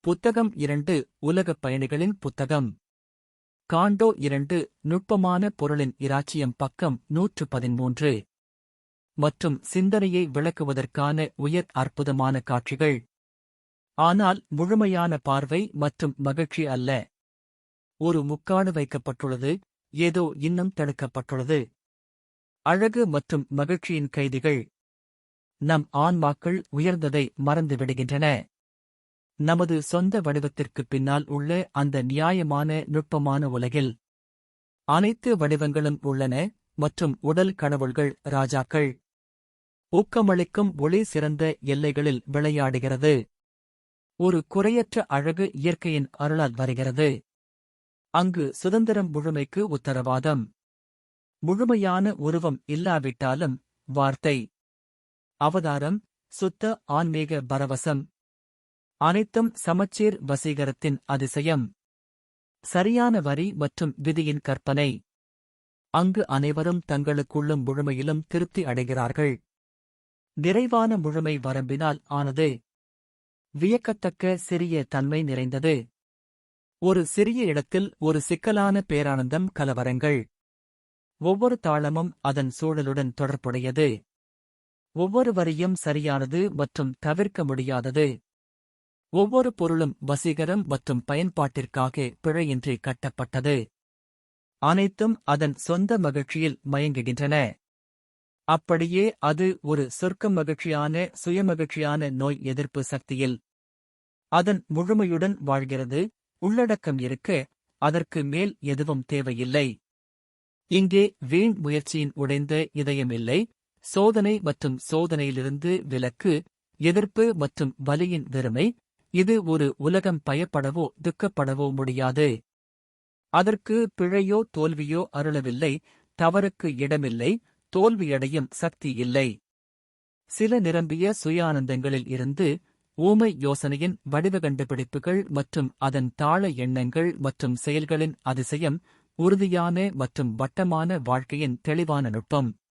புத்தகம் 2 உலகப் பயணிகளின் புத்தகம். காண்டோ 2 நுட்பமான பொருளின் இராச்சியம் பக்கம் 113. மற்றும் சிந்தனையை விளக்குவதற்கான உயர் அற்புதமான காட்சிகள். ஆனால் முழுமையான பார்வை மற்றும் மகிழ்ச்சி அல்ல. ஒரு முக்காடு வைக்கப்பட்டுள்ளது, ஏதோ இன்னும் தடுக்கப்பட்டுள்ளது. அழகு மற்றும் மகிழ்ச்சியின் கைதிகள். நம் ஆன்மாக்கள் உயர்ந்ததை மறந்துவிடுகின்றன. நமது சொந்த வடிவத்திற்குப் பின்னால் உள்ள அந்த நியாயமான நுட்பமான உலகில் அனைத்து வடிவங்களும் உள்ளன மற்றும் உடல் கடவுள்கள் ராஜாக்கள். ஊக்கமளிக்கும் ஒளி சிறந்த எல்லைகளில் விளையாடுகிறது. ஒரு குறையற்ற அழகு இயற்கையின் அருளால் வருகிறது. அங்கு சுதந்திரம் முழுமைக்கு உத்தரவாதம். முழுமையான உருவம் இல்லாவிட்டாலும் வார்த்தை, அவதாரம், சுத்த ஆன்மீக பரவசம், அனைத்தும் சமச்சீர் வசீகரத்தின் அதிசயம். சரியான வரி மற்றும் விதியின் கற்பனை. அங்கு அனைவரும் தங்களுக்குள்ளும் முழுமையிலும் திருப்தி அடைகிறார்கள். நிறைவான முழுமை வரம்பினால் ஆனது. வியக்கத்தக்க சிறிய தன்மை நிறைந்தது. ஒரு சிறிய இடத்தில் ஒரு சிக்கலான பேரானந்தம் கலவரங்கள். ஒவ்வொரு தாளமும் அதன் சூழலுடன் தொடர்புடையது. ஒவ்வொரு வரியும் சரியானது மற்றும் தவிர்க்க முடியாதது. ஒவ்வொரு பொருளும் வசீகரம் மற்றும் பயன்பாட்டிற்காக பிழையின்றி கட்டப்பட்டது. அனைத்தும் அதன் சொந்த மகிழ்ச்சியில் மயங்குகின்றன. அப்படியே அது ஒரு சொர்க்க மகிழ்ச்சியான சுயமகிழ்ச்சியான நோய் எதிர்ப்பு சக்தியில் அதன் முழுமையுடன் வாழ்கிறது. உள்ளடக்கம் இருக்க அதற்கு மேல் எதுவும் தேவையில்லை. இங்கே வீண் முயற்சியின் உடைந்த இதயம் இல்லை. சோதனை மற்றும் சோதனையிலிருந்து விலக்கு, எதிர்ப்பு மற்றும் வலியின் வெறுமை. இது ஒரு உலகம் பயப்படவோ துக்கப்படவோ முடியாது. அதற்கு பிழையோ தோல்வியோ அருளவில்லை. தவறுக்கு இடமில்லை. தோல்வியடையும் சக்தி இல்லை. சில நிரம்பிய சுயானந்தங்களில் இருந்து ஊமை யோசனையின் வடிவ கண்டுபிடிப்புகள் மற்றும் அதன் தாள எண்ணங்கள் மற்றும் செயல்களின் அதிசயம், உறுதியான மற்றும் வட்டமான வாழ்க்கையின் தெளிவான நுட்பம்.